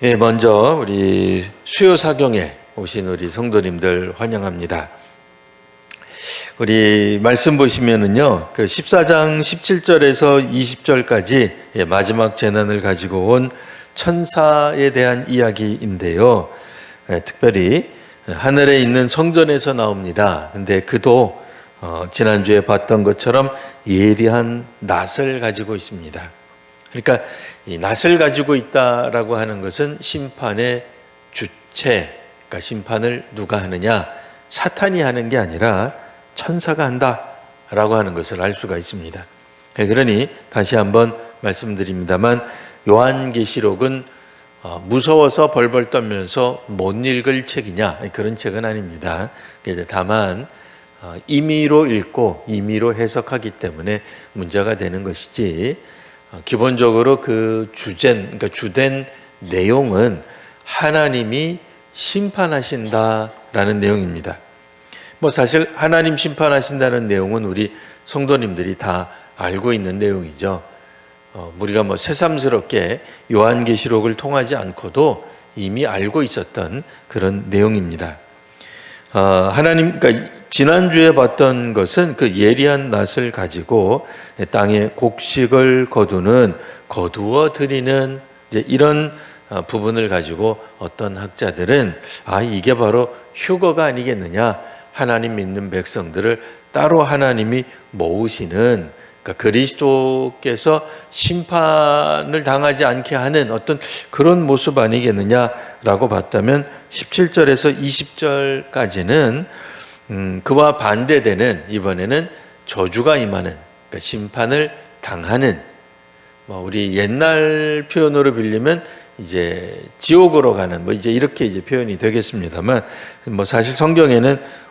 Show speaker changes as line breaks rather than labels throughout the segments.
예, 먼저 우리 수요 사경에 오신 우리 성도님들 환영합니다. 우리 말씀 보시면은요, 그 14장 17절에서 20절까지 마지막 재난을 가지고 온 천사에 대한 이야기인데요. 특별히 하늘에 있는 성전에서 나옵니다. 근데 그도 지난주에 봤던 것처럼 예리한 낫을 가지고 있습니다. 그러니까 이 낫을 가지고 있다라고 하는 것은 심판의 주체, 그러니까 심판을 누가 하느냐, 사탄이 하는 게 아니라 천사가 한다라고 하는 것을 알 수가 있습니다. 그러니 다시 한번 말씀드립니다만 요한계시록은 무서워서 벌벌 떨면서 못 읽을 책이냐, 그런 책은 아닙니다. 다만 임의로 읽고 임의로 해석하기 때문에 문제가 되는 것이지, 기본적으로 그 그러니까 주된 내용은 하나님이 심판하신다라는 내용입니다. 사실 하나님 심판하신다는 내용은 우리 성도님들이 다 알고 있는 내용이죠. 우리가 새삼스럽게 요한계시록을 통하지 않고도 이미 알고 있었던 그런 내용입니다. 그러니까 지난주에 봤던 것은 그 예리한 낫을 가지고 땅에 곡식을 거두어 드리는 이제 이런 부분을 가지고 어떤 학자들은 이게 바로 휴거가 아니겠느냐, 하나님 믿는 백성들을 따로 하나님이 모으시는, 그러니까 그리스도께서 심판을 당하지 않게 하는 어떤 그런 모습 아니겠느냐라고 봤다면 17절에서 20절까지는 그와 반대되는, 이번에는 저주가 임하는, 그러니까 심판을 당하는, 우리 옛날 표현으로 빌리면 이제 지옥으로 가는, 이제 이렇게 이제 표현이 되겠습니다만, 사실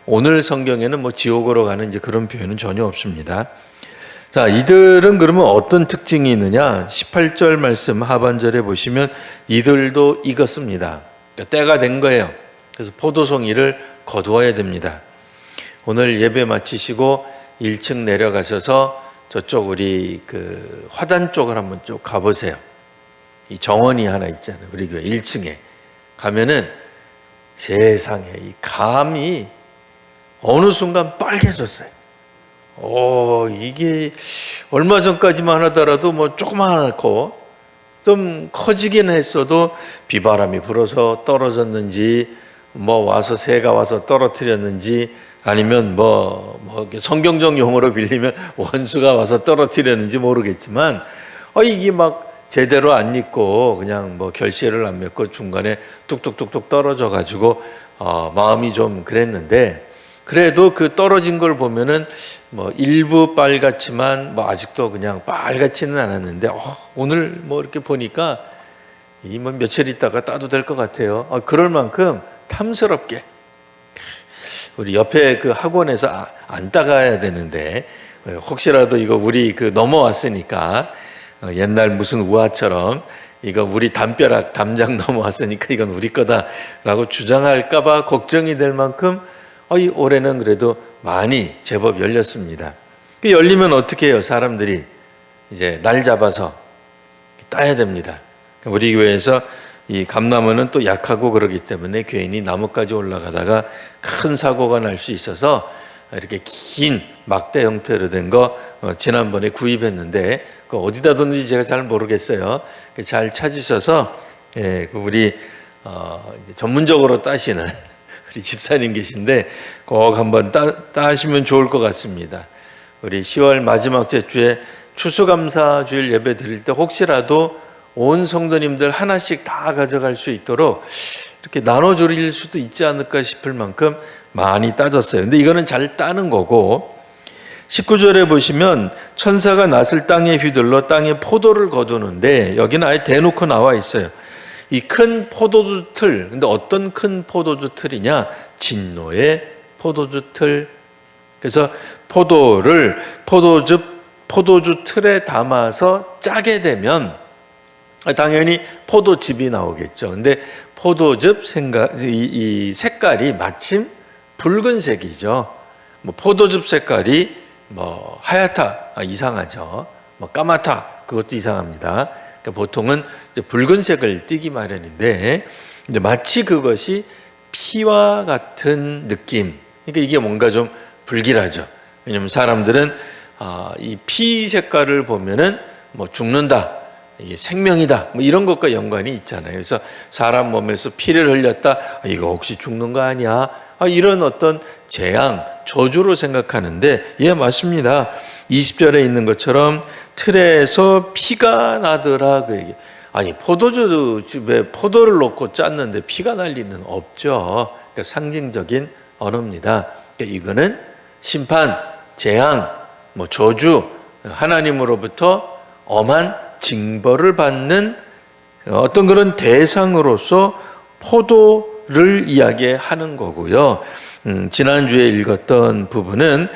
오늘 성경에는 지옥으로 가는 이제 그런 표현은 전혀 없습니다. 자, 이들은 그러면 어떤 특징이 있느냐? 18절 말씀 하반절에 보시면 이들도 익었습니다. 그러니까 때가 된 거예요. 그래서 포도송이를 거두어야 됩니다. 오늘 예배 마치시고 1층 내려가셔서 저쪽 우리 그 화단 쪽을 한번 쭉 가보세요. 이 정원이 하나 있잖아요. 우리 교회 1층에 가면은 세상에 이 감이 어느 순간 빨개졌어요. 이게 얼마 전까지만 하더라도 조그맣고 좀 커지긴 했어도 비바람이 불어서 떨어졌는지, 와서 새가 와서 떨어뜨렸는지, 아니면 성경적 용어로 빌리면 원수가 와서 떨어뜨렸는지 모르겠지만, 이게 제대로 안 익고 그냥 결실을 안 맺고 중간에 뚝뚝뚝뚝 떨어져 가지고 마음이 좀 그랬는데, 그래도 그 떨어진 걸 보면은 일부 빨갛지만 아직도 그냥 빨갛지는 않았는데, 오늘 이렇게 보니까 며칠 있다가 따도 될 것 같아요. 그럴 만큼 탐스럽게 우리 옆에 그 학원에서 안 따가야 되는데, 혹시라도 이거 우리 넘어왔으니까, 옛날 무슨 우화처럼 이거 우리 담장 넘어왔으니까 이건 우리 거다라고 주장할까봐 걱정이 될 만큼 올해는 그래도 많이 제법 열렸습니다. 열리면 어떻게 해요? 사람들이 이제 날 잡아서 따야 됩니다. 우리 교회에서 이 감나무는 또 약하고 그러기 때문에 괜히 나무까지 올라가다가 큰 사고가 날 수 있어서 이렇게 긴 막대 형태로 된 거 지난번에 구입했는데, 그 어디다 뒀는지 제가 잘 모르겠어요. 잘 찾으셔서 우리 전문적으로 따시는 우리 집사님 계신데 꼭 한번 따시면 좋을 것 같습니다. 우리 10월 마지막 주에 추수감사 주일 예배 드릴 때 혹시라도 온 성도님들 하나씩 다 가져갈 수 있도록 이렇게 나눠드릴 수도 있지 않을까 싶을 만큼 많이 따졌어요. 근데 이거는 잘 따는 거고, 19절에 보시면 천사가 낫을 땅에 휘둘러 땅에 포도를 거두는데, 여기는 아예 대놓고 나와 있어요. 이 큰 포도주 틀, 근데 어떤 큰 포도주 틀이냐? 진노의 포도주 틀. 그래서 포도를 포도주 틀에 담아서 짜게 되면 당연히 포도즙이 나오겠죠. 근데 포도즙 이 색깔이 마침 붉은색이죠. 포도즙 색깔이 하얗다, 이상하죠. 까맣다, 그것도 이상합니다. 그러니까 보통은 붉은색을 띠기 마련인데 이제 마치 그것이 피와 같은 느낌. 그러니까 이게 뭔가 좀 불길하죠. 왜냐하면 사람들은 이 피 색깔을 보면은 뭐 죽는다, 이게 생명이다, 뭐 이런 것과 연관이 있잖아요. 그래서 사람 몸에서 피를 흘렸다, 이거 혹시 죽는 거 아니야? 이런 어떤 재앙, 저주로 생각하는데, 예, 맞습니다. 20절에 있는 것처럼 틀에서 피가 나더라 그 얘기. 아니, 포도주즙에 포도를 넣고 짰는데 피가 날 리는 없죠. 그러니까 상징적인 언어입니다. 그러니까 이거는 심판, 재앙, 뭐 저주, 하나님으로부터 엄한 징벌을 받는 어떤 그런 대상으로서 포도를 이야기하는 거고요. 지난주에 읽었던 부분은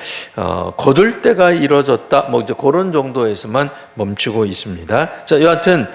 거둘 때가 이루어졌다, 뭐 이제 그런 정도에서만 멈추고 있습니다. 자, 여하튼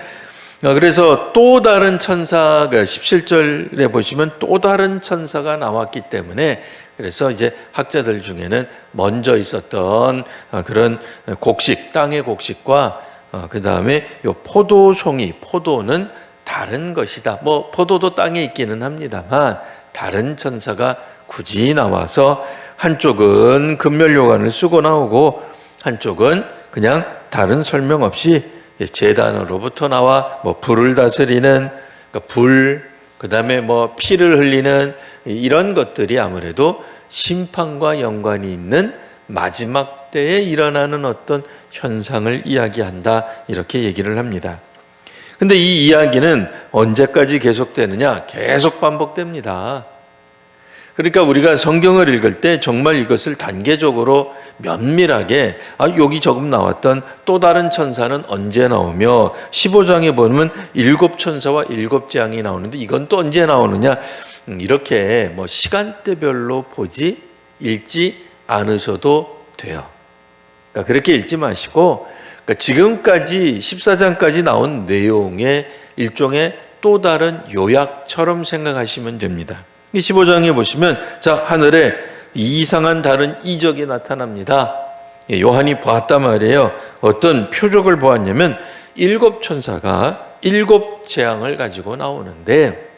그래서 또 다른 천사가 17절에 보시면 또 다른 천사가 나왔기 때문에, 그래서 이제 학자들 중에는 먼저 있었던 그런 곡식, 땅의 곡식과 그 다음에 요 포도송이, 포도는 다른 것이다. 뭐 포도도 땅에 있기는 합니다만 다른 천사가 굳이 나와서 한쪽은 금면류관을 쓰고 나오고 한쪽은 그냥 다른 설명 없이 제단으로부터 나와 뭐 불을 다스리는, 그러니까 불, 그 다음에 뭐 피를 흘리는 이런 것들이 아무래도 심판과 연관이 있는 마지막 때에 일어나는 어떤 현상을 이야기한다, 이렇게 얘기를 합니다. 근데 이 이야기는 언제까지 계속되느냐? 계속 반복됩니다. 그러니까 우리가 성경을 읽을 때 정말 이것을 단계적으로 면밀하게 여기 조금 나왔던 또 다른 천사는 언제 나오며 15장에 보면 7천사와 7재앙이 나오는데 이건 또 언제 나오느냐, 이렇게 뭐 시간대별로 읽지 않으셔도 돼요. 그러니까 그렇게 읽지 마시고, 그러니까 지금까지 14장까지 나온 내용의 일종의 또 다른 요약처럼 생각하시면 됩니다. 15장에 보시면 자, 하늘에 이상한 다른 이적이 나타납니다. 요한이 보았단 말이에요. 어떤 표적을 보았냐면 7천사가 7재앙을 가지고 나오는데,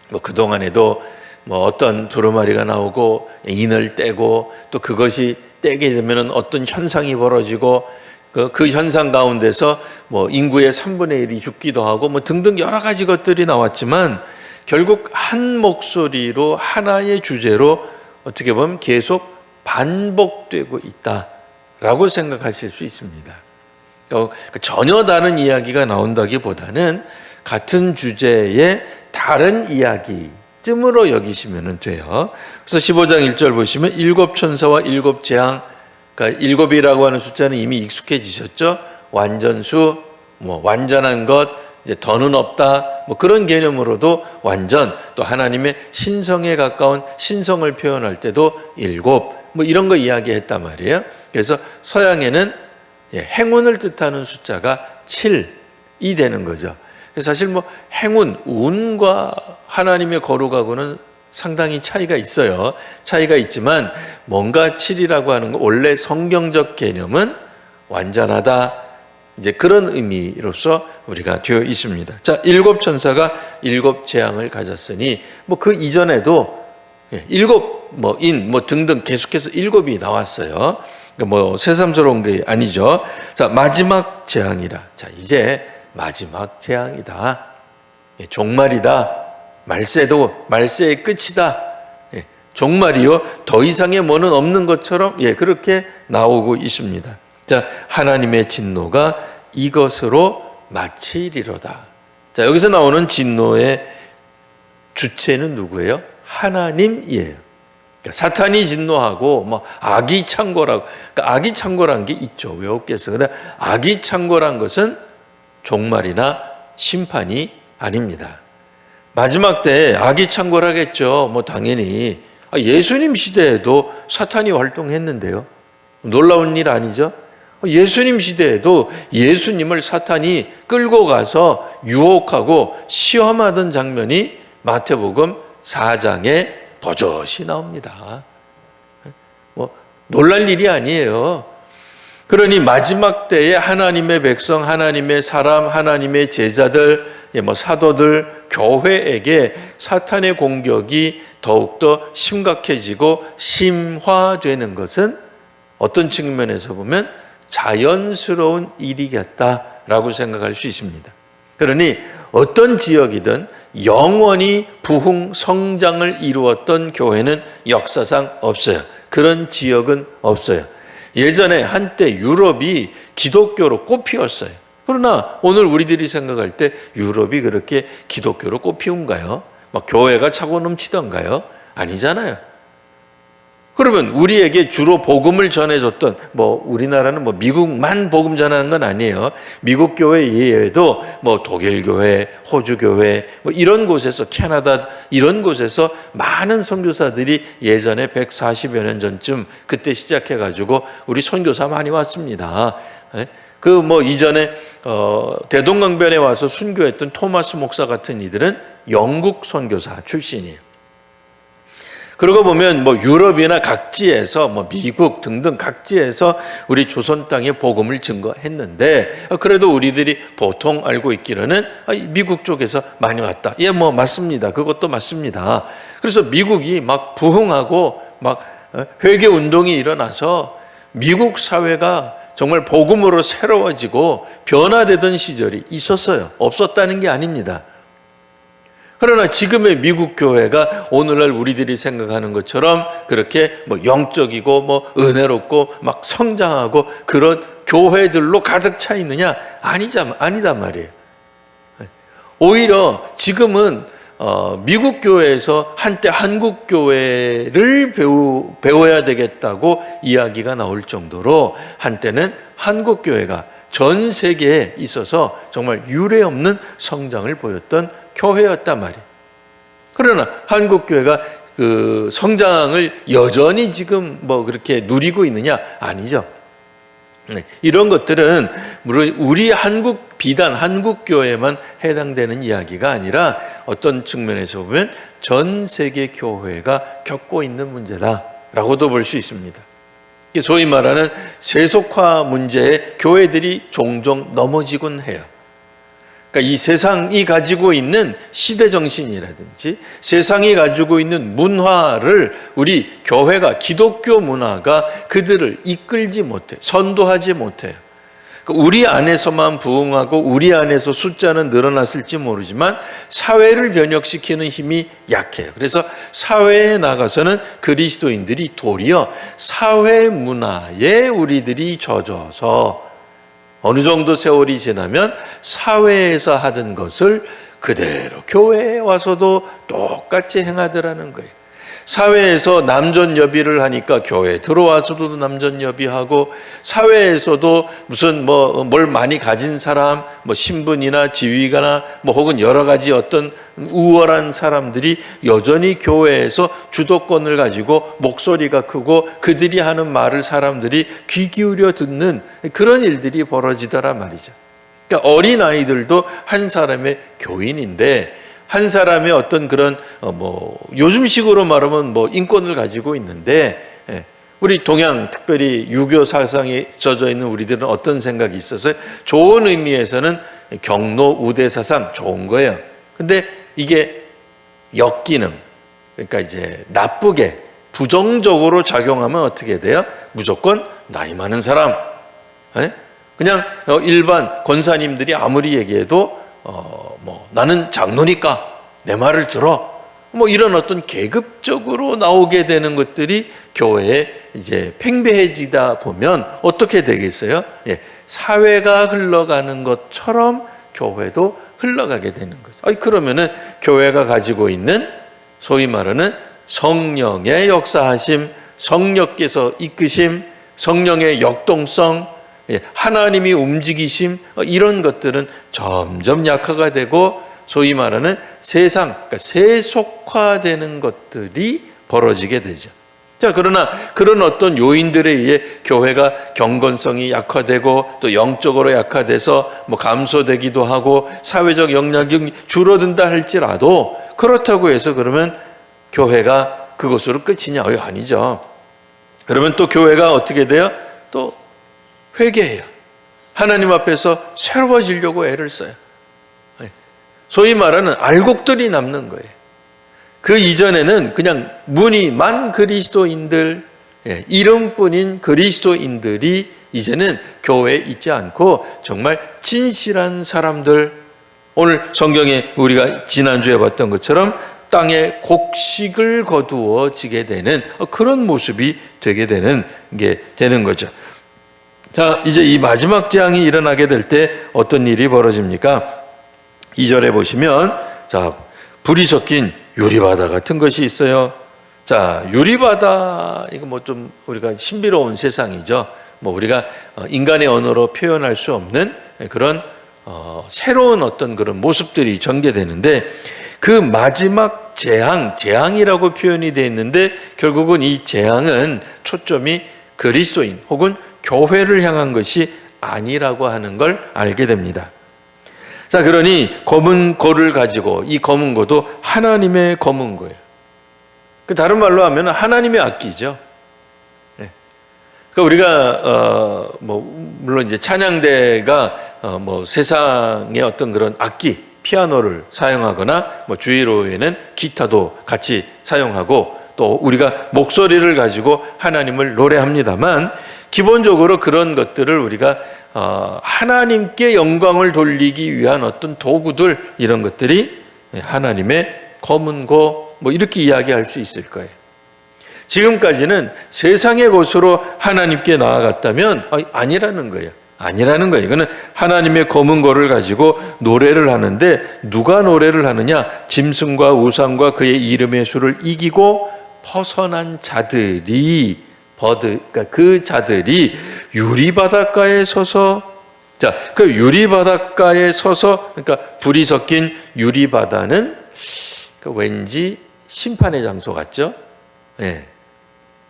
뭐 그동안에도 뭐 어떤 두루마리가 나오고 인을 떼고 또 그것이 떼게 되면 어떤 현상이 벌어지고 그 현상 가운데서 뭐 인구의 3분의 1이 죽기도 하고 뭐 등등 여러 가지 것들이 나왔지만 결국 한 목소리로 하나의 주제로 어떻게 보면 계속 반복되고 있다라고 생각하실 수 있습니다. 전혀 다른 이야기가 나온다기보다는 같은 주제의 다른 이야기쯤으로 여기시면 돼요. 그래서 15장 1절 보시면 7천사와 7재앙, 그러니까 7이라고 하는 숫자는 이미 익숙해지셨죠. 완전수, 뭐 완전한 것, 이제 더는 없다, 뭐 그런 개념으로도 완전, 또 하나님의 신성에 가까운 신성을 표현할 때도 7, 뭐 이런 거 이야기했단 말이에요. 그래서 서양에는 행운을 뜻하는 숫자가 7이 되는 거죠. 사실 뭐 행운, 운과 하나님의 거룩하고는 상당히 차이가 있어요. 차이가 있지만 뭔가 7이라고 하는 거, 원래 성경적 개념은 완전하다, 이제 그런 의미로서 우리가 되어 있습니다. 자, 7천사가 7재앙을 가졌으니 뭐 그 이전에도 7, 뭐 인, 뭐 등등 계속해서 7이 나왔어요. 뭐 새삼스러운 게 아니죠. 자, 마지막 재앙이라. 자, 이제 마지막 재앙이다. 종말이다. 말세의 끝이다. 종말이요. 더 이상의 뭐는 없는 것처럼 그렇게 나오고 있습니다. 자, 하나님의 진노가 이것으로 마치리로다. 자, 여기서 나오는 진노의 주체는 누구예요? 하나님이에요. 그러니까 사탄이 진노하고 뭐 악이 창궐하고, 그러니까 악이 창궐한 게 있죠. 외웠겠어. 근데 악이 창궐한 것은 종말이나 심판이 아닙니다. 마지막 때에 악이 창궐하겠죠. 뭐 당연히 예수님 시대에도 사탄이 활동했는데요. 놀라운 일 아니죠? 예수님 시대에도 예수님을 사탄이 끌고 가서 유혹하고 시험하던 장면이 마태복음 4장에 버젓이 나옵니다. 뭐 놀랄 일이 아니에요. 그러니 마지막 때에 하나님의 백성, 하나님의 사람, 하나님의 제자들, 뭐 사도들, 교회에게 사탄의 공격이 더욱더 심각해지고 심화되는 것은 어떤 측면에서 보면 자연스러운 일이겠다라고 생각할 수 있습니다. 그러니 어떤 지역이든 영원히 부흥 성장을 이루었던 교회는 역사상 없어요. 그런 지역은 없어요. 예전에 한때 유럽이 기독교로 꽃피웠어요. 그러나 오늘 우리들이 생각할 때 유럽이 그렇게 기독교로 꽃피운가요? 막 교회가 차고 넘치던가요? 아니잖아요. 그러면 우리에게 주로 복음을 전해줬던 우리나라는 미국만 복음 전하는 건 아니에요. 미국 교회 이외에도 독일 교회, 호주 교회 이런 곳에서 캐나다 이런 곳에서 많은 선교사들이 예전에 140여 년 전쯤 그때 시작해가지고 우리 선교사 많이 왔습니다. 이전에 대동강변에 와서 순교했던 토마스 목사 같은 이들은 영국 선교사 출신이에요. 그러고 보면 유럽이나 각지에서 미국 등등 각지에서 우리 조선 땅에 복음을 증거했는데 그래도 우리들이 보통 알고 있기로는 미국 쪽에서 많이 왔다. 예, 맞습니다. 그것도 맞습니다. 그래서 미국이 막 부흥하고 막 회개 운동이 일어나서 미국 사회가 정말 복음으로 새로워지고 변화되던 시절이 있었어요. 없었다는 게 아닙니다. 그러나 지금의 미국 교회가 오늘날 우리들이 생각하는 것처럼 그렇게 영적이고 은혜롭고 막 성장하고 그런 교회들로 가득 차 있느냐? 아니단 말이에요. 오히려 지금은 미국 교회에서 한때 한국 교회를 배워야 되겠다고 이야기가 나올 정도로 한때는 한국 교회가 전 세계에 있어서 정말 유례 없는 성장을 보였던 교회였단 말이에요. 그러나 한국 교회가 그 성장을 여전히 지금 그렇게 누리고 있느냐? 아니죠. 이런 것들은 우리 비단 한국 교회에만 해당되는 이야기가 아니라 어떤 측면에서 보면 전 세계 교회가 겪고 있는 문제다라고도 볼 수 있습니다. 소위 말하는 세속화 문제에 교회들이 종종 넘어지곤 해요. 그러니까 이 세상이 가지고 있는 시대 정신이라든지 세상이 가지고 있는 문화를 우리 교회가 기독교 문화가 그들을 이끌지 못해, 선도하지 못해요. 우리 안에서만 부흥하고 우리 안에서 숫자는 늘어났을지 모르지만 사회를 변혁시키는 힘이 약해요. 그래서 사회에 나가서는 그리스도인들이 도리어 사회 문화에 우리들이 젖어서 어느 정도 세월이 지나면 사회에서 하던 것을 그대로 교회에 와서도 똑같이 행하더라는 거예요. 사회에서 남존여비를 하니까 교회에 들어와서도 남존여비하고, 사회에서도 무슨 뭘 많이 가진 사람, 신분이나 지위가나 혹은 여러 가지 어떤 우월한 사람들이 여전히 교회에서 주도권을 가지고 목소리가 크고 그들이 하는 말을 사람들이 귀 기울여 듣는 그런 일들이 벌어지더란 말이죠. 그러니까 어린아이들도 한 사람의 교인인데 한 사람의 어떤 그런 요즘식으로 말하면 인권을 가지고 있는데, 우리 동양 특별히 유교 사상에 젖어 있는 우리들은 어떤 생각이 있어서 좋은 의미에서는 경로 우대 사상 좋은 거예요. 근데 이게 역기능, 그러니까 이제 나쁘게 부정적으로 작용하면 어떻게 돼요? 무조건 나이 많은 사람, 그냥 일반 권사님들이 아무리 얘기해도 나는 장로니까 내 말을 들어. 이런 어떤 계급적으로 나오게 되는 것들이 교회에 이제 팽배해지다 보면 어떻게 되겠어요? 사회가 흘러가는 것처럼 교회도 흘러가게 되는 거죠. 그러면은 교회가 가지고 있는 소위 말하는 성령의 역사하심, 성령께서 이끄심, 성령의 역동성, 하나님이 움직이심, 이런 것들은 점점 약화가 되고 소위 말하는 세상, 그러니까 세속화되는 것들이 벌어지게 되죠. 자, 그러나 그런 어떤 요인들에 의해 교회가 경건성이 약화되고 또 영적으로 약화돼서 감소되기도 하고 사회적 영향력이 줄어든다 할지라도, 그렇다고 해서 그러면 교회가 그것으로 끝이냐? 아니죠. 그러면 또 교회가 어떻게 돼요? 또 회개해요. 하나님 앞에서 새로워지려고 애를 써요. 소위 말하는 알곡들이 남는 거예요. 그 이전에는 그냥 무늬만 그리스도인들, 이름뿐인 그리스도인들이 이제는 교회에 있지 않고 정말 진실한 사람들, 오늘 성경에 우리가 지난주에 봤던 것처럼 땅에 곡식을 거두어지게 되는 그런 모습이 되게 되는 게 되는 거죠. 자, 이제 이 마지막 재앙이 일어나게 될 때 어떤 일이 벌어집니까? 2절에 보시면, 자, 불이 섞인 유리바다 같은 것이 있어요. 자, 유리바다, 이거 뭐 좀 우리가 신비로운 세상이죠. 뭐 우리가 인간의 언어로 표현할 수 없는 그런 새로운 어떤 그런 모습들이 전개되는데, 그 마지막 재앙이라고 표현이 되어 있는데, 결국은 이 재앙은 초점이 그리스도인 혹은 교회를 향한 것이 아니라고 하는 걸 알게 됩니다. 자, 그러니 검은 고를 가지고, 이 검은 고도 하나님의 검은 고예요. 그 다른 말로 하면 하나님의 악기죠. 그러니까 우리가 물론 이제 찬양대가 뭐 세상의 어떤 그런 악기, 피아노를 사용하거나 뭐 주일오후에는 기타도 같이 사용하고, 또 우리가 목소리를 가지고 하나님을 노래합니다만, 기본적으로 그런 것들을 우리가 하나님께 영광을 돌리기 위한 어떤 도구들, 이런 것들이 하나님의 검은 고, 뭐 이렇게 이야기할 수 있을 거예요. 지금까지는 세상의 것으로 하나님께 나아갔다면 아니라는 거예요. 아니라는 거예요. 이거는 하나님의 검은 고를 가지고 노래를 하는데, 누가 노래를 하느냐? 짐승과 우상과 그의 이름의 수를 이기고 벗어난 자들이, 그러니까 그 자들이 유리바닷가에 서서, 자, 그 유리바닷가에 서서, 그러니까 불이 섞인 유리바다는 왠지 심판의 장소 같죠? 예.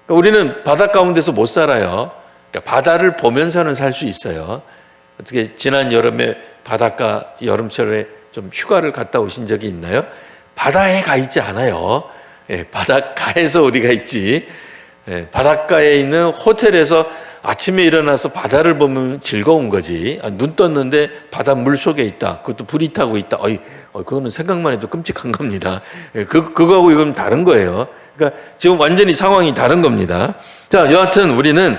그러니까 우리는 바다 가운데서 못 살아요. 그러니까 바다를 보면서는 살 수 있어요. 어떻게 지난 여름에 바닷가 여름철에 좀 휴가를 갔다 오신 적이 있나요? 바다에 가 있지 않아요. 예, 바닷가에서 우리가 있지. 예, 바닷가에 있는 호텔에서 아침에 일어나서 바다를 보면 즐거운 거지. 눈 떴는데 바다 물 속에 있다. 그것도 불이 타고 있다. 그거는 생각만 해도 끔찍한 겁니다. 예, 그거하고 이건 다른 거예요. 그러니까 지금 완전히 상황이 다른 겁니다. 자, 여하튼 우리는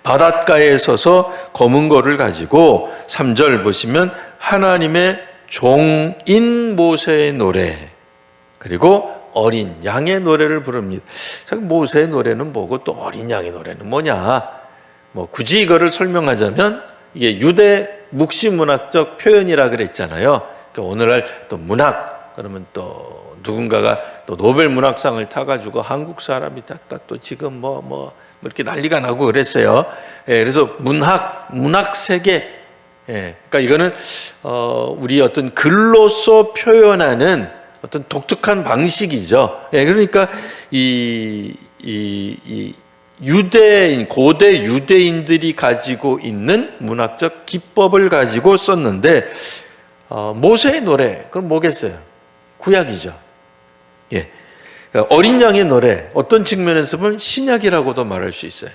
바닷가에 서서 검은 고를 가지고 3절 보시면 하나님의 종인 모세의 노래, 그리고 어린 양의 노래를 부릅니다. 모세의 노래는 뭐고 또 어린 양의 노래는 뭐냐? 뭐 굳이 이거를 설명하자면 이게 유대 묵시문학적 표현이라 그랬잖아요. 그러니까 오늘날 또 문학, 그러면 또 누군가가 또 노벨 문학상을 타가지고 한국 사람이 또 지금 뭐 이렇게 난리가 나고 그랬어요. 예, 그래서 문학 세계. 예, 그러니까 이거는 우리 어떤 글로서 표현하는 어떤 독특한 방식이죠. 예, 그러니까 이 유대인, 고대 유대인들이 가지고 있는 문학적 기법을 가지고 썼는데, 모세의 노래, 그럼 뭐겠어요? 구약이죠. 예. 어린 양의 노래, 어떤 측면에서 보면 신약이라고도 말할 수 있어요.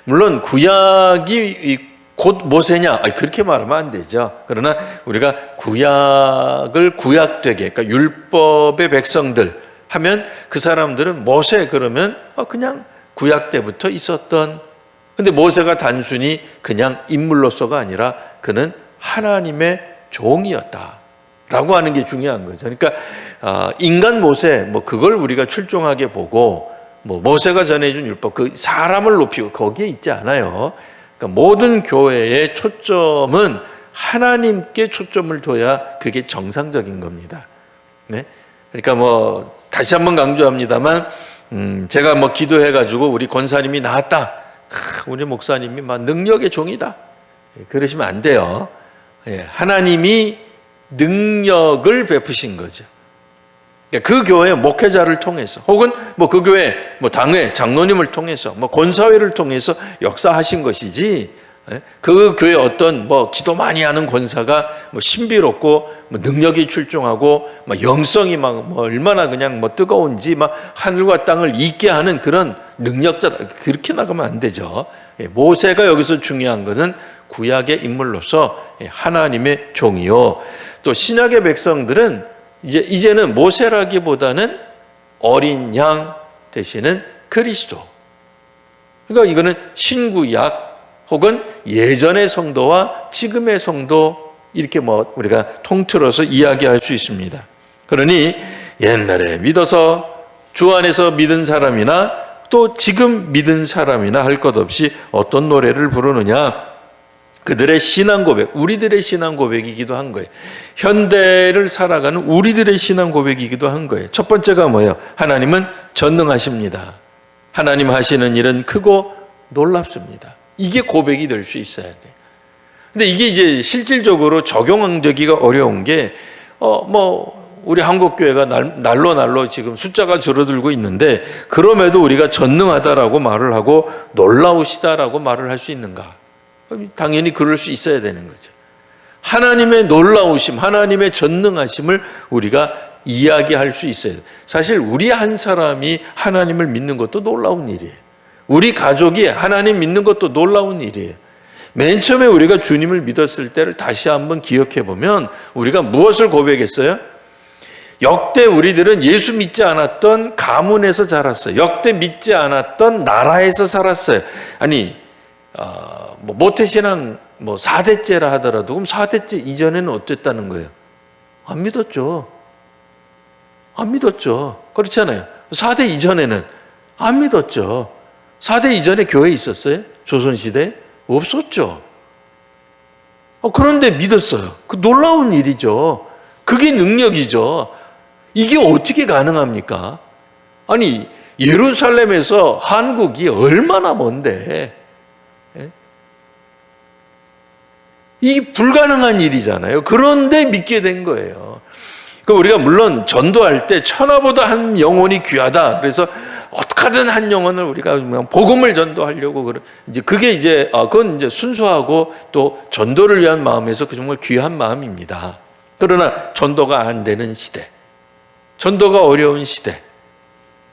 물론 구약이 곧 모세냐? 그렇게 말하면 안 되죠. 그러나 우리가 구약을 구약되게, 그러니까 율법의 백성들 하면 그 사람들은 모세 그러면 그냥 구약 때부터 있었던, 근데 모세가 단순히 그냥 인물로서가 아니라 그는 하나님의 종이었다 라고 하는 게 중요한 거죠. 그러니까 인간 모세, 뭐 그걸 우리가 출중하게 보고, 뭐 모세가 전해준 율법, 그 사람을 높이고 거기에 있지 않아요. 그러니까 모든 교회의 초점은 하나님께 초점을 둬야 그게 정상적인 겁니다. 네? 그러니까 뭐 다시 한번 강조합니다만, 제가 뭐 기도해가지고 우리 권사님이 나았다, 우리 목사님이 막 능력의 종이다, 그러시면 안 돼요. 하나님이 능력을 베푸신 거죠. 그 교회 목회자를 통해서, 혹은 뭐 그 교회 뭐 당회 장로님을 통해서, 뭐 권사회를 통해서 역사하신 것이지, 그 교회 어떤 뭐 기도 많이 하는 권사가 뭐 신비롭고 뭐 능력이 출중하고 뭐 영성이 막 뭐 얼마나 그냥 뭐 뜨거운지 막 하늘과 땅을 잊게 하는 그런 능력자, 그렇게 나가면 안 되죠. 모세가 여기서 중요한 것은 구약의 인물로서 하나님의 종이요. 또 신약의 백성들은 이제는 모세라기보다는 어린 양 되시는 그리스도. 그러니까 이거는 신구약 혹은 예전의 성도와 지금의 성도 이렇게 우리가 통틀어서 이야기할 수 있습니다. 그러니 옛날에 믿어서 주 안에서 믿은 사람이나 또 지금 믿은 사람이나 할 것 없이 어떤 노래를 부르느냐? 그들의 신앙 고백, 우리들의 신앙 고백이기도 한 거예요. 현대를 살아가는 우리들의 신앙 고백이기도 한 거예요. 첫 번째가 뭐예요? 하나님은 전능하십니다. 하나님 하시는 일은 크고 놀랍습니다. 이게 고백이 될 수 있어야 돼요. 근데 이게 이제 실질적으로 적용되기가 어려운 게, 우리 한국교회가 날로 지금 숫자가 줄어들고 있는데, 그럼에도 우리가 전능하다라고 말을 하고 놀라우시다라고 말을 할 수 있는가? 당연히 그럴 수 있어야 되는 거죠. 하나님의 놀라우심, 하나님의 전능하심을 우리가 이야기할 수 있어야 돼요. 사실 우리 한 사람이 하나님을 믿는 것도 놀라운 일이에요. 우리 가족이 하나님 믿는 것도 놀라운 일이에요. 맨 처음에 우리가 주님을 믿었을 때를 다시 한번 기억해 보면 우리가 무엇을 고백했어요? 역대 우리들은 예수 믿지 않았던 가문에서 자랐어요. 역대 믿지 않았던 나라에서 살았어요. 아니, 모태신앙 4대째라 하더라도 그럼 4대째 이전에는 어땠다는 거예요? 안 믿었죠. 안 믿었죠. 그렇잖아요. 4대 이전에는 안 믿었죠. 4대 이전에 교회 있었어요? 조선시대? 없었죠. 그런데 믿었어요. 그 놀라운 일이죠. 그게 능력이죠. 이게 어떻게 가능합니까? 아니, 예루살렘에서 한국이 얼마나 먼데, 이게 불가능한 일이잖아요. 그런데 믿게 된 거예요. 그러니까 우리가 물론 전도할 때 천하보다 한 영혼이 귀하다. 그래서 어떻게든 한 영혼을 우리가 복음을 전도하려고 그건 이제 순수하고 또 전도를 위한 마음에서 그 정말 귀한 마음입니다. 그러나 전도가 안 되는 시대, 전도가 어려운 시대,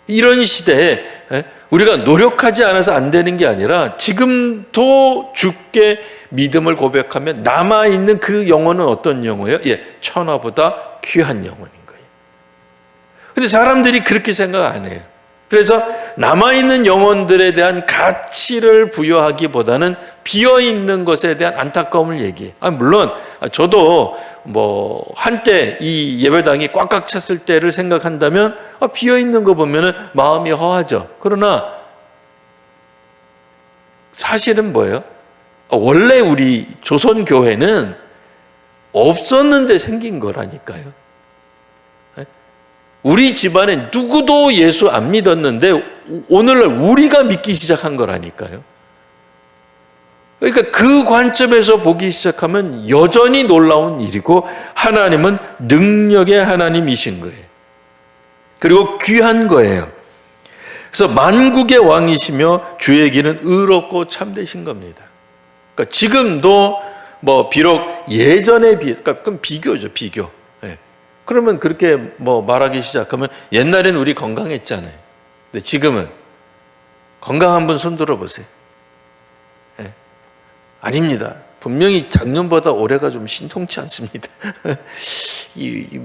이런 시대에 우리가 노력하지 않아서 안 되는 게 아니라 지금도 주께 믿음을 고백하면 남아있는 그 영혼은 어떤 영혼이에요? 천하보다 귀한 영혼인 거예요. 근데 사람들이 그렇게 생각 안 해요. 그래서 남아있는 영혼들에 대한 가치를 부여하기보다는 비어있는 것에 대한 안타까움을 얘기해요. 물론 저도 한때 이 예배당이 꽉꽉 찼을 때를 생각한다면 비어있는 거 보면 마음이 허하죠. 그러나 사실은 뭐예요? 원래 우리 조선교회는 없었는데 생긴 거라니까요. 우리 집안에 누구도 예수 안 믿었는데 오늘날 우리가 믿기 시작한 거라니까요. 그러니까 그 관점에서 보기 시작하면 여전히 놀라운 일이고 하나님은 능력의 하나님이신 거예요. 그리고 귀한 거예요. 그래서 만국의 왕이시며 주의 길은 의롭고 참되신 겁니다. 그러니까 지금도 비록 예전에 그럼 비교죠, 비교. 그러면 그렇게 말하기 시작하면 옛날엔 우리 건강했잖아요. 근데 지금은 건강한 분 손 들어보세요. 아닙니다. 분명히 작년보다 올해가 좀 신통치 않습니다.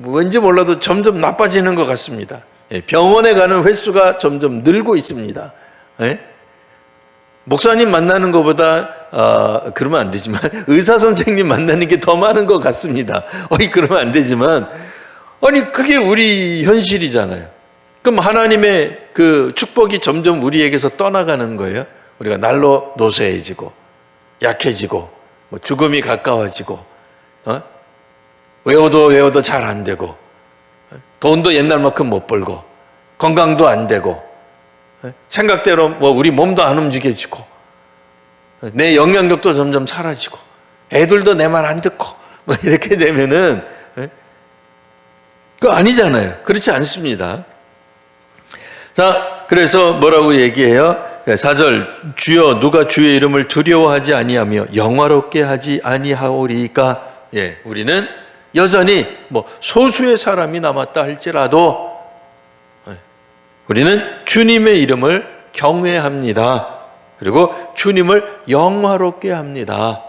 왠지 몰라도 점점 나빠지는 것 같습니다. 병원에 가는 횟수가 점점 늘고 있습니다. 목사님 만나는 것보다 그러면 안 되지만 의사 선생님 만나는 게 더 많은 것 같습니다. 그러면 안 되지만 그게 우리 현실이잖아요. 그럼 하나님의 그 축복이 점점 우리에게서 떠나가는 거예요. 우리가 날로 노쇠해지고 약해지고 죽음이 가까워지고 외워도 잘 안 되고 돈도 옛날만큼 못 벌고 건강도 안 되고 생각대로 우리 몸도 안 움직여지고 내 영향력도 점점 사라지고 애들도 내 말 안 듣고 이렇게 되면은 그거 아니잖아요. 그렇지 않습니다. 자, 그래서 뭐라고 얘기해요? 4절, 주여 누가 주의 이름을 두려워하지 아니하며 영화롭게 하지 아니하오리까? 우리는 여전히 소수의 사람이 남았다 할지라도 우리는 주님의 이름을 경외합니다. 그리고 주님을 영화롭게 합니다.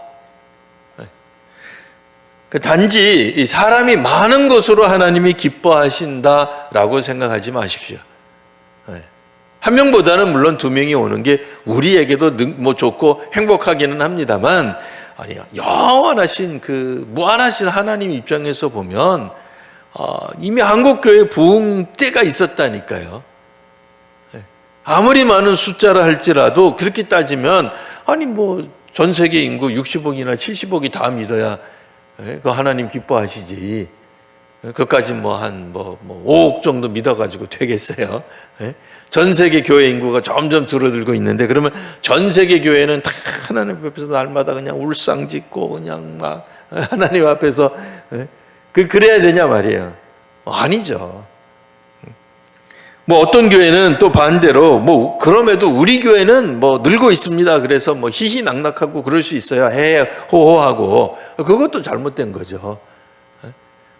단지 이 사람이 많은 것으로 하나님이 기뻐하신다라고 생각하지 마십시오. 한 명보다는 물론 두 명이 오는 게 우리에게도 뭐 좋고 행복하기는 합니다만, 아니, 영원하신 그 무한하신 하나님 입장에서 보면 이미 한국교회 부흥 때가 있었다니까요. 아무리 많은 숫자라 할지라도 그렇게 따지면, 아니 뭐 전 세계 인구 60억이나 70억이 다 믿어야 그 하나님 기뻐하시지. 그까지 뭐 한 5억 정도 믿어가지고 되겠어요? 전 세계 교회 인구가 점점 줄어들고 있는데, 그러면 전 세계 교회는 다 하나님 앞에서 날마다 그냥 울상짓고 그냥 막 하나님 앞에서 그래야 되냐 말이에요. 아니죠. 뭐 어떤 교회는 또 반대로 뭐 그럼에도 우리 교회는 뭐 늘고 있습니다. 그래서 뭐 희희낙낙하고 그럴 수 있어요. 호호하고. 그것도 잘못된 거죠.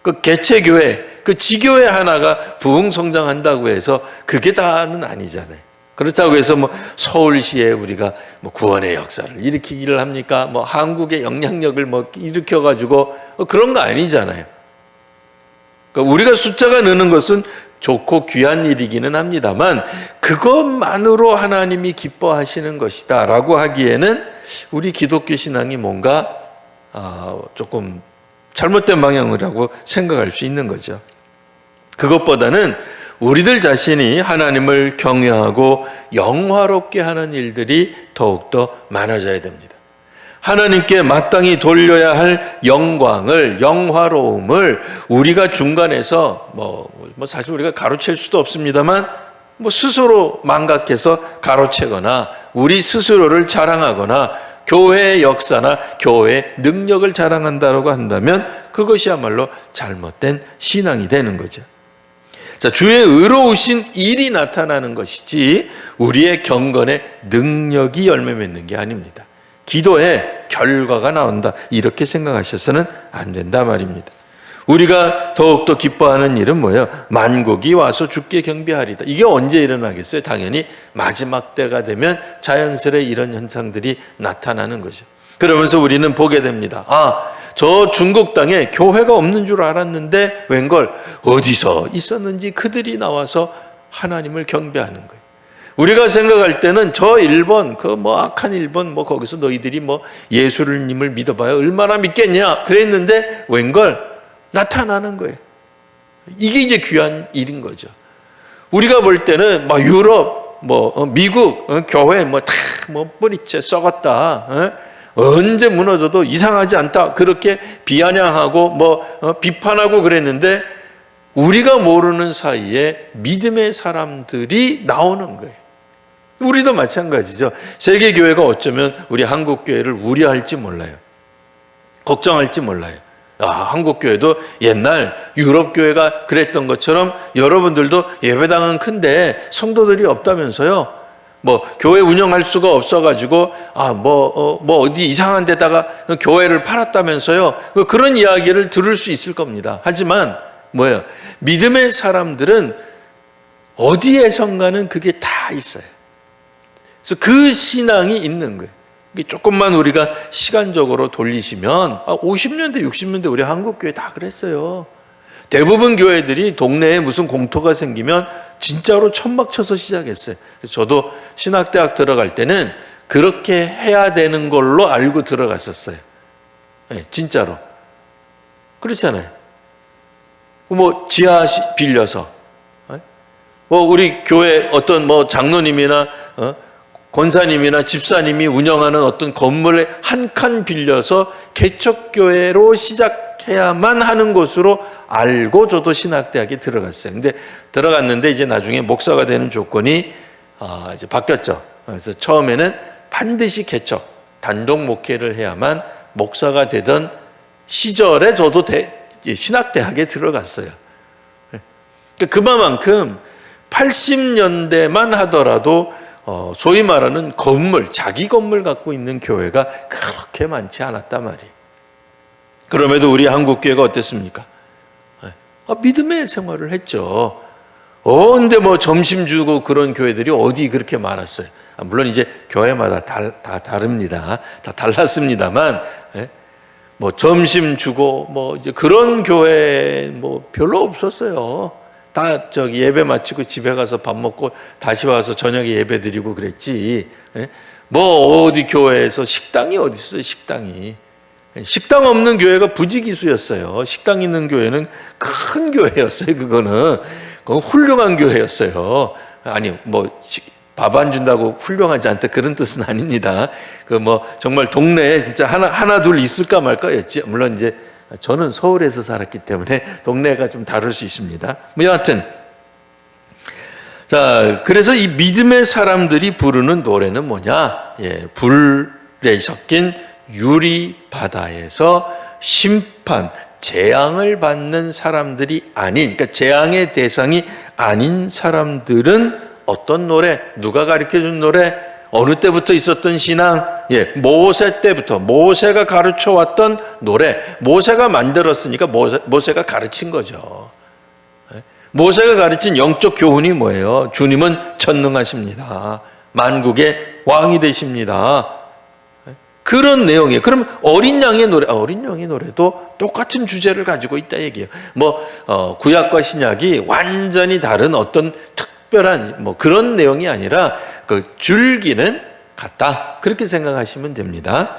그 개체교회, 그 지교회 하나가 부흥 성장한다고 해서 그게 다는 아니잖아요. 그렇다고 해서 뭐 서울시에 우리가 뭐 구원의 역사를 일으키기를 합니까? 뭐 한국의 영향력을 뭐 일으켜가지고 그런 거 아니잖아요. 그러니까 우리가 숫자가 느는 것은 좋고 귀한 일이기는 합니다만, 그것만으로 하나님이 기뻐하시는 것이다 라고 하기에는 우리 기독교 신앙이 뭔가 조금 잘못된 방향이라고 생각할 수 있는 거죠. 그것보다는 우리들 자신이 하나님을 경외하고 영화롭게 하는 일들이 더욱더 많아져야 됩니다. 하나님께 마땅히 돌려야 할 영광을, 영화로움을 우리가 중간에서 뭐 사실 우리가 가로챌 수도 없습니다만 뭐 스스로 망각해서 가로채거나 우리 스스로를 자랑하거나 교회의 역사나 교회의 능력을 자랑한다고 한다면 그것이야말로 잘못된 신앙이 되는 거죠. 자, 주의 의로우신 일이 나타나는 것이지 우리의 경건의 능력이 열매 맺는 게 아닙니다. 기도에 결과가 나온다, 이렇게 생각하셔서는 안 된다 말입니다. 우리가 더욱더 기뻐하는 일은 뭐예요? 만국이 와서 주께 경배하리다. 이게 언제 일어나겠어요? 당연히 마지막 때가 되면 자연스레 이런 현상들이 나타나는 거죠. 그러면서 우리는 보게 됩니다. 저 중국 땅에 교회가 없는 줄 알았는데 웬걸 어디서 있었는지 그들이 나와서 하나님을 경배하는 거예요. 우리가 생각할 때는 저 일본, 그 뭐 악한 일본, 뭐 거기서 너희들이 뭐 예수님을 믿어봐야 얼마나 믿겠냐 그랬는데 웬걸 나타나는 거예요. 이게 이제 귀한 일인 거죠. 우리가 볼 때는 막 유럽, 미국 교회 다 뿌리째 썩었다. 언제 무너져도 이상하지 않다. 그렇게 비아냥하고 비판하고 그랬는데 우리가 모르는 사이에 믿음의 사람들이 나오는 거예요. 우리도 마찬가지죠. 세계교회가 어쩌면 우리 한국교회를 우려할지 몰라요. 걱정할지 몰라요. 한국교회도 옛날 유럽교회가 그랬던 것처럼 여러분들도 예배당은 큰데 성도들이 없다면서요. 교회 운영할 수가 없어가지고 어디 이상한 데다가 교회를 팔았다면서요. 그런 이야기를 들을 수 있을 겁니다. 하지만 믿음의 사람들은 어디에선가는 그게 다 있어요. 그래서 그 신앙이 있는 거예요. 조금만 우리가 시간적으로 돌리시면 50년대 60년대 우리 한국교회 다 그랬어요. 대부분 교회들이 동네에 무슨 공터가 생기면 진짜로 천막 쳐서 시작했어요. 그래서 저도 신학대학 들어갈 때는 그렇게 해야 되는 걸로 알고 들어갔었어요. 네, 진짜로. 그렇잖아요. 지하 빌려서 우리 교회 어떤 장로님이나 권사님이나 집사님이 운영하는 어떤 건물에 한 칸 빌려서 개척교회로 시작해야만 하는 곳으로 알고 저도 신학대학에 들어갔어요. 근데 들어갔는데 이제 나중에 목사가 되는 조건이 이제 바뀌었죠. 그래서 처음에는 반드시 개척, 단독 목회를 해야만 목사가 되던 시절에 저도 신학대학에 들어갔어요. 그만큼 80년대만 하더라도 소위 말하는 건물, 자기 건물 갖고 있는 교회가 그렇게 많지 않았단 말이에요. 그럼에도 우리 한국교회가 어땠습니까? 믿음의 생활을 했죠. 근데 점심 주고 그런 교회들이 어디 그렇게 많았어요. 물론 이제 교회마다 다 다릅니다. 다 달랐습니다만, 뭐 점심 주고 뭐 이제 그런 교회 뭐 별로 없었어요. 다 저기 예배 마치고 집에 가서 밥 먹고 다시 와서 저녁에 예배 드리고 그랬지. 예? 뭐 어디 교회에서 식당이 어디 있어요, 식당이. 식당 없는 교회가 부지기수였어요. 식당 있는 교회는 큰 교회였어요. 그거는 훌륭한 교회였어요. 아니 뭐 밥 안 준다고 훌륭하지 않다 그런 뜻은 아닙니다. 그 뭐 정말 동네에 진짜 하나 둘 있을까 말까였지. 물론 이제 저는 서울에서 살았기 때문에 동네가 좀 다를 수 있습니다. 뭐 여하튼 자, 그래서 이 믿음의 사람들이 부르는 노래는 뭐냐? 예, 불에 섞인 유리 바다에서 심판, 재앙을 받는 사람들이 아닌, 그러니까 재앙의 대상이 아닌 사람들은 어떤 노래, 누가 가르쳐 준 노래, 어느 때부터 있었던 신앙, 예, 모세 때부터, 모세가 가르쳐 왔던 노래, 모세가 만들었으니까 모세가 가르친 거죠. 모세가 가르친 영적 교훈이 뭐예요? 주님은 전능하십니다. 만국의 왕이 되십니다. 그런 내용이에요. 그럼 어린 양의 노래도 똑같은 주제를 가지고 있다 얘기예요. 구약과 신약이 완전히 다른 어떤 특별한 그런 내용이 아니라 그 줄기는 같다. 그렇게 생각하시면 됩니다.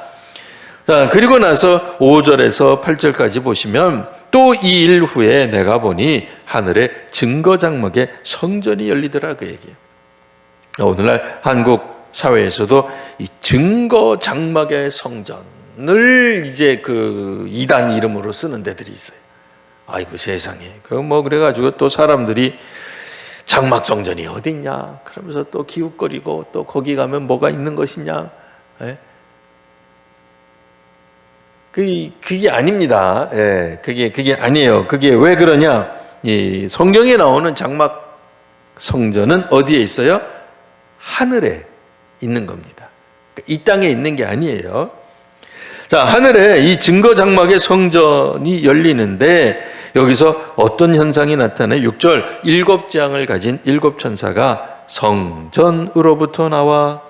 자, 그리고 나서 5절에서 8절까지 보시면 또 이 일 후에 내가 보니 하늘에 증거장막에 성전이 열리더라 그 얘기예요. 오늘날 한국 사회에서도 이 증거장막의 성전을 이제 그 이단 이름으로 쓰는 데들이 있어요. 아이고 세상에. 그래가지고 또 사람들이 장막 성전이 어디 있냐? 그러면서 또 기웃거리고 또 거기 가면 뭐가 있는 것이냐? 예? 그게 아닙니다. 예, 그게 아니에요. 그게 왜 그러냐? 이 성경에 나오는 장막 성전은 어디에 있어요? 하늘에 있는 겁니다. 이 땅에 있는 게 아니에요. 자, 하늘에 이 증거 장막의 성전이 열리는데 여기서 어떤 현상이 나타나요? 6절, 7재앙을 가진 7천사가 성전으로부터 나와,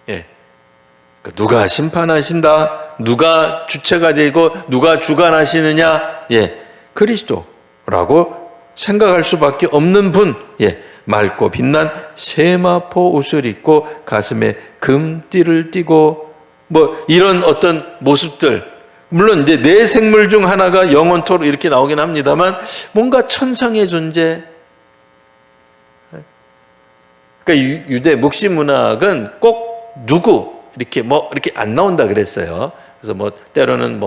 예, 누가 심판하신다? 누가 주체가 되고 누가 주관하시느냐? 예, 그리스도라고 생각할 수밖에 없는 분. 예, 맑고 빛난 세마포 옷을 입고 가슴에 금띠를 띠고 이런 어떤 모습들. 물론 이제 네 생물 중 하나가 영원토록 이렇게 나오긴 합니다만 뭔가 천상의 존재. 그러니까 유대 묵시 문학은 꼭 누구 이렇게 안 나온다 그랬어요. 그래서 때로는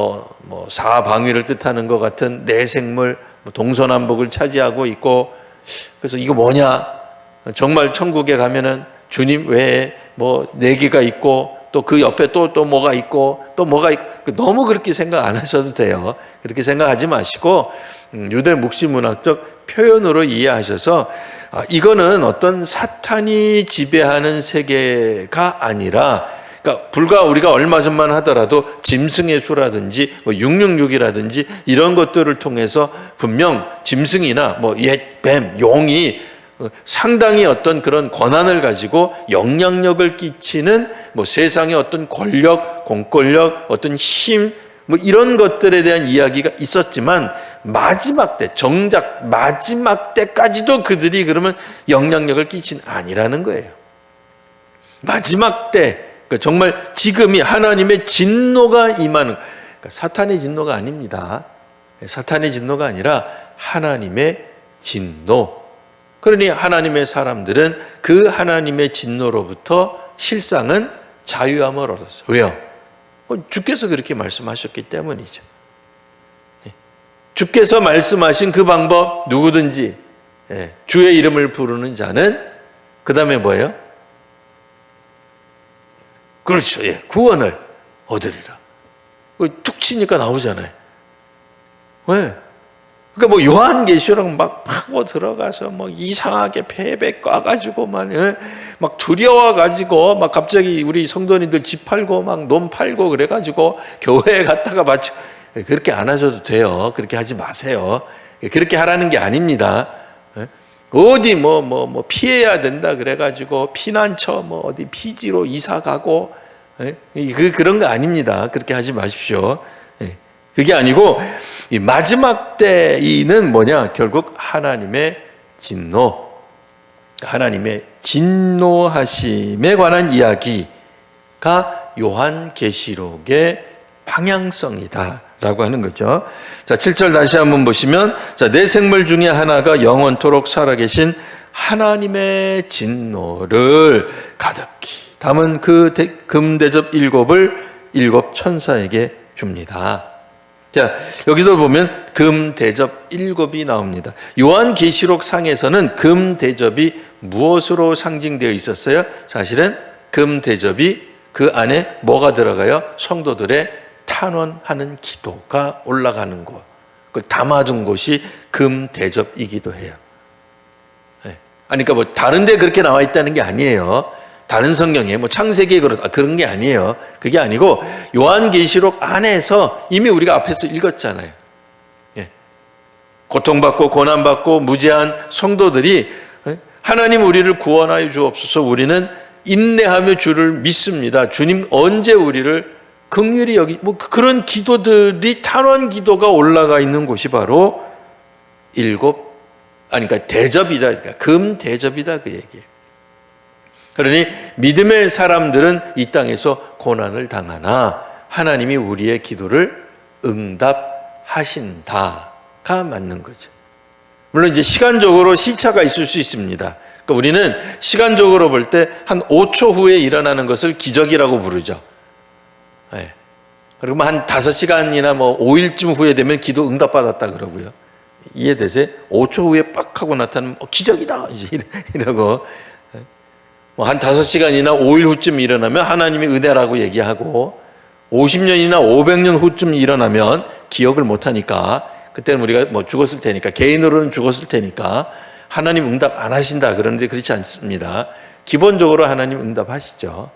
사방위를 뜻하는 것 같은 네 생물 동서남북을 차지하고 있고, 그래서 이거 뭐냐? 정말 천국에 가면은 주님 외에 네 개가 있고 또 그 옆에 또 뭐가 있고 또 뭐가 있고, 너무 그렇게 생각 안 하셔도 돼요. 그렇게 생각하지 마시고 유대 묵시 문학적 표현으로 이해하셔서 이거는 어떤 사탄이 지배하는 세계가 아니라, 그러니까 불과 우리가 얼마 전만 하더라도 짐승의 수라든지 666이라든지 이런 것들을 통해서 분명 짐승이나 옛 뱀, 용이 상당히 어떤 그런 권한을 가지고 영향력을 끼치는 세상의 어떤 권력, 공권력, 어떤 힘 이런 것들에 대한 이야기가 있었지만 마지막 때, 정작 마지막 때까지도 그들이 그러면 영향력을 끼친 아니라는 거예요. 마지막 때, 정말 지금이 하나님의 진노가 임하는, 그러니까 사탄의 진노가 아닙니다. 사탄의 진노가 아니라 하나님의 진노. 그러니 하나님의 사람들은 그 하나님의 진노로부터 실상은 자유함을 얻었어요. 왜요? 주께서 그렇게 말씀하셨기 때문이죠. 주께서 말씀하신 그 방법, 누구든지 주의 이름을 부르는 자는 그 다음에 뭐예요? 그렇죠. 구원을 얻으리라. 툭 치니까 나오잖아요. 왜? 그러니까 요한계시록 막 파고 들어가서 이상하게 패배 꽈가지고 막 두려워가지고 갑자기 우리 성도님들 집 팔고 논 팔고 그래가지고 교회에 갔다가 마치 그렇게 안 하셔도 돼요. 그렇게 하지 마세요. 그렇게 하라는 게 아닙니다. 어디 피해야 된다 그래가지고 피난처 어디 피지로 이사 가고 그런 거 아닙니다. 그렇게 하지 마십시오. 그게 아니고 이 마지막 때는 뭐냐? 결국 하나님의 진노, 하나님의 진노하심에 관한 이야기가 요한계시록의 방향성이다라고 하는 거죠. 자, 7절 다시 한번 보시면, 자, 내 생물 중에 하나가 영원토록 살아계신 하나님의 진노를 가득히 담은 그 금대접 7을 7 천사에게 줍니다. 자, 여기서 보면 금대접 7이 나옵니다. 요한계시록 상에서는 금대접이 무엇으로 상징되어 있었어요? 사실은 금대접이 그 안에 뭐가 들어가요? 성도들의 탄원하는 기도가 올라가는 곳, 그걸 담아둔 곳이 금대접이기도 해요. 그러니까 뭐 다른 데 그렇게 나와 있다는 게 아니에요. 다른 성경에 뭐 창세기에 그런 게 아니에요. 그게 아니고 요한계시록 안에서 이미 우리가 앞에서 읽었잖아요. 고통받고 고난받고 무죄한 성도들이 하나님 우리를 구원하여 주옵소서, 우리는 인내하며 주를 믿습니다, 주님 언제 우리를 긍휼히 여기, 뭐 그런 기도들이 탄원 기도가 올라가 있는 곳이 바로 그러니까 대접이다, 그러니까 금대접이다, 그 얘기예요. 그러니 믿음의 사람들은 이 땅에서 고난을 당하나 하나님이 우리의 기도를 응답하신다가 맞는 거죠. 물론 이제 시간적으로 시차가 있을 수 있습니다. 그러니까 우리는 시간적으로 볼 때 한 5초 후에 일어나는 것을 기적이라고 부르죠. 그리고 한 5시간이나 뭐 5일쯤 후에 되면 기도 응답받았다 그러고요. 이해되세요? 5초 후에 빡 하고 나타나면 기적이다 이제 이러고, 뭐 한 5시간이나 5일 후쯤 일어나면 하나님의 은혜라고 얘기하고, 50년이나 500년 후쯤 일어나면 기억을 못하니까 그때는 우리가 뭐 죽었을 테니까, 개인으로는 죽었을 테니까 하나님 응답 안 하신다 그러는데 그렇지 않습니다. 기본적으로 하나님 응답하시죠.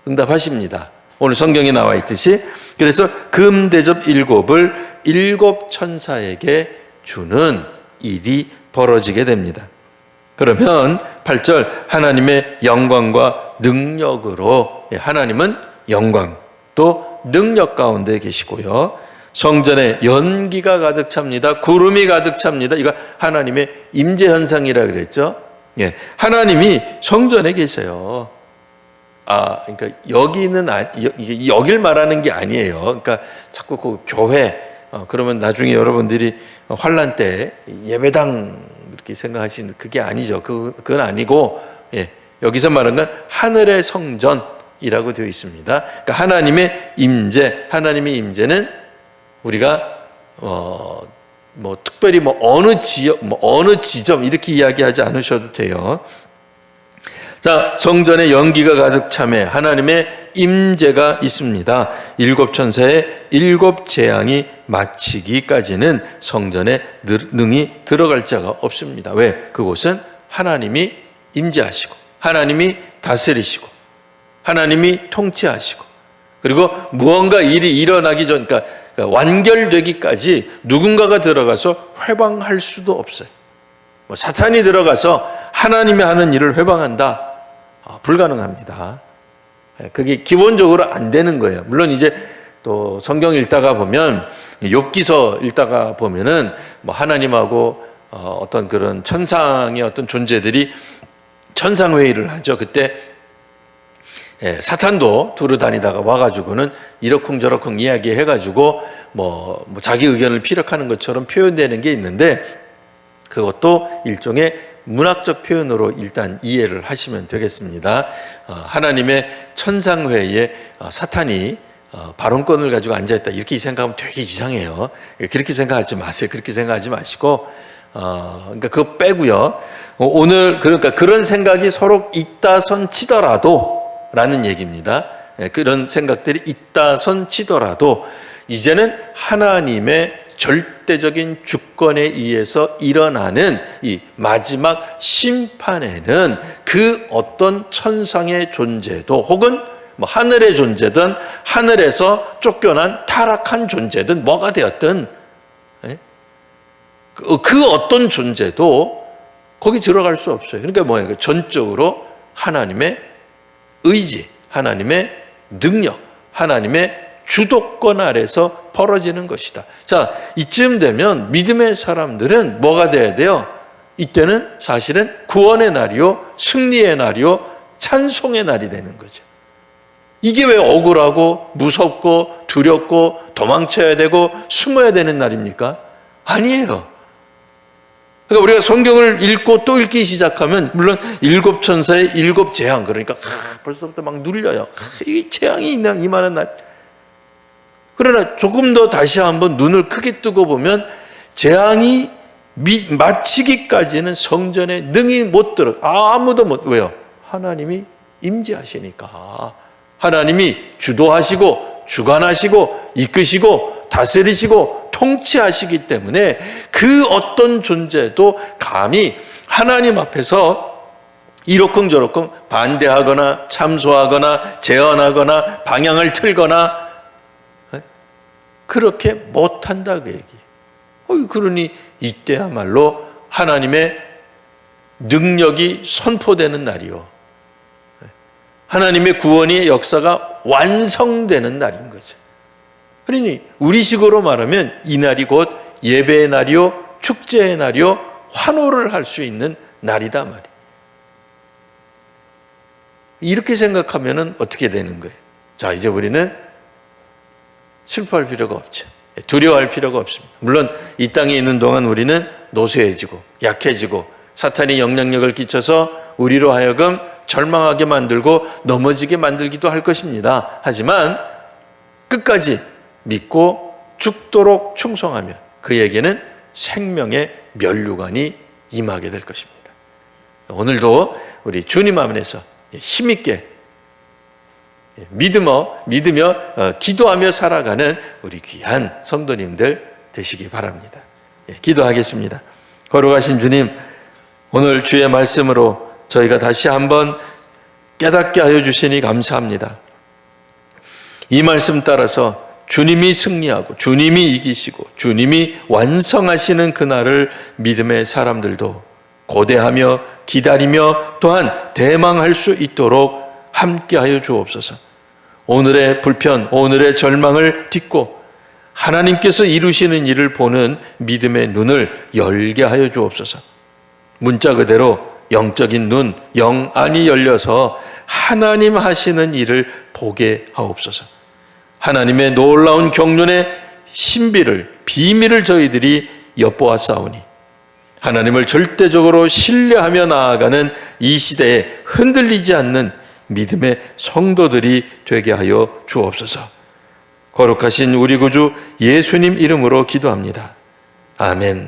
응답하십니다. 오늘 성경에 나와 있듯이. 그래서 금대접 7을 7 천사에게 주는 일이 벌어지게 됩니다. 그러면 8절, 하나님의 영광과 능력으로, 하나님은 영광 또 능력 가운데 계시고요, 성전에 연기가 가득 찹니다. 구름이 가득 찹니다. 이거 하나님의 임재 현상이라 그랬죠. 하나님이 성전에 계세요. 그러니까 여기는 여길 말하는 게 아니에요. 그러니까 자꾸 그 교회, 그러면 나중에 여러분들이 환란 때 예배당 이렇게 생각하시는, 그게 아니죠. 그건 아니고, 여기서 말하는 건 하늘의 성전이라고 되어 있습니다. 그러니까 하나님의 임재, 하나님의 임재는 우리가 뭐 특별히 뭐 어느 지역, 뭐 어느 지점 이렇게 이야기하지 않으셔도 돼요. 자, 성전에 연기가 가득 차매 하나님의 임재가 있습니다. 7 천사의 7 재앙이 마치기까지는 성전에 능히 들어갈 자가 없습니다. 왜? 그곳은 하나님이 임재하시고 하나님이 다스리시고 하나님이 통치하시고, 그리고 무언가 일이 일어나기 전, 그러니까 완결되기까지 누군가가 들어가서 회방할 수도 없어요. 뭐 사탄이 들어가서 하나님이 하는 일을 회방한다? 불가능합니다. 그게 기본적으로 안 되는 거예요. 물론 이제 또 성경 읽다가 보면, 욥기서 읽다가 보면은 뭐 하나님하고 어떤 그런 천상의 어떤 존재들이 천상회의를 하죠. 그때 사탄도 두루다니다가 와가지고는 이러쿵저러쿵 이야기해가지고 뭐 자기 의견을 피력하는 것처럼 표현되는 게 있는데, 그것도 일종의 문학적 표현으로 일단 이해를 하시면 되겠습니다. 하나님의 천상회의에 사탄이 발언권을 가지고 앉아있다 이렇게 생각하면 되게 이상해요. 그렇게 생각하지 마세요. 그렇게 생각하지 마시고, 그러니까 그거 빼고요. 오늘 그러니까 그런 생각이 서로 있다손 치더라도 라는 얘기입니다. 그런 생각들이 있다손 치더라도 이제는 하나님의 절대적인 주권에 의해서 일어나는 이 마지막 심판에는 그 어떤 천상의 존재도, 혹은 뭐 하늘의 존재든 하늘에서 쫓겨난 타락한 존재든 뭐가 되었든 그 어떤 존재도 거기 들어갈 수 없어요. 그러니까 뭐예요? 전적으로 하나님의 의지, 하나님의 능력, 하나님의 주도권 아래서 벌어지는 것이다. 자, 이쯤 되면 믿음의 사람들은 뭐가 돼야 돼요? 이때는 사실은 구원의 날이요, 승리의 날이요, 찬송의 날이 되는 거죠. 이게 왜 억울하고 무섭고 두렵고 도망쳐야 되고 숨어야 되는 날입니까? 아니에요. 그러니까 우리가 성경을 읽고 또 읽기 시작하면 물론 7 천사의 7 재앙, 그러니까 벌써부터 막 눌려요. 이 재앙이 임하는 날. 그러나 조금 더 다시 한번 눈을 크게 뜨고 보면 재앙이 마치기까지는 성전에 능히 못 들어. 아무도 못. 왜요? 하나님이 임재하시니까. 하나님이 주도하시고 주관하시고 이끄시고 다스리시고 통치하시기 때문에 그 어떤 존재도 감히 하나님 앞에서 이러쿵저러쿵 반대하거나 참소하거나 제언하거나 방향을 틀거나 그렇게 못한다 그 얘기. 그러니 이때야말로 하나님의 능력이 선포되는 날이요, 하나님의 구원의 역사가 완성되는 날인 거죠. 그러니 우리식으로 말하면 이 날이 곧 예배의 날이요, 축제의 날이요, 환호를 할 수 있는 날이다 말이에요. 이렇게 생각하면 어떻게 되는 거예요? 자, 이제 우리는 슬퍼할 필요가 없죠. 두려워할 필요가 없습니다. 물론 이 땅에 있는 동안 우리는 노쇠해지고 약해지고 사탄이 영향력을 끼쳐서 우리로 하여금 절망하게 만들고 넘어지게 만들기도 할 것입니다. 하지만 끝까지 믿고 죽도록 충성하면 그에게는 생명의 면류관이 임하게 될 것입니다. 오늘도 우리 주님 안에서 힘있게 믿으며 기도하며 살아가는 우리 귀한 성도님들 되시기 바랍니다. 기도하겠습니다. 거룩하신 주님, 오늘 주의 말씀으로 저희가 다시 한번 깨닫게 하여 주시니 감사합니다. 이 말씀 따라서 주님이 승리하고 주님이 이기시고 주님이 완성하시는 그날을 믿음의 사람들도 고대하며 기다리며 또한 대망할 수 있도록 함께하여 주옵소서. 오늘의 불편, 오늘의 절망을 딛고 하나님께서 이루시는 일을 보는 믿음의 눈을 열게 하여 주옵소서. 문자 그대로 영적인 눈, 영안이 열려서 하나님 하시는 일을 보게 하옵소서. 하나님의 놀라운 경륜의 신비를, 비밀을 저희들이 엿보았사오니 하나님을 절대적으로 신뢰하며 나아가는 이 시대에 흔들리지 않는 믿음의 성도들이 되게 하여 주옵소서. 거룩하신 우리 구주 예수님 이름으로 기도합니다. 아멘.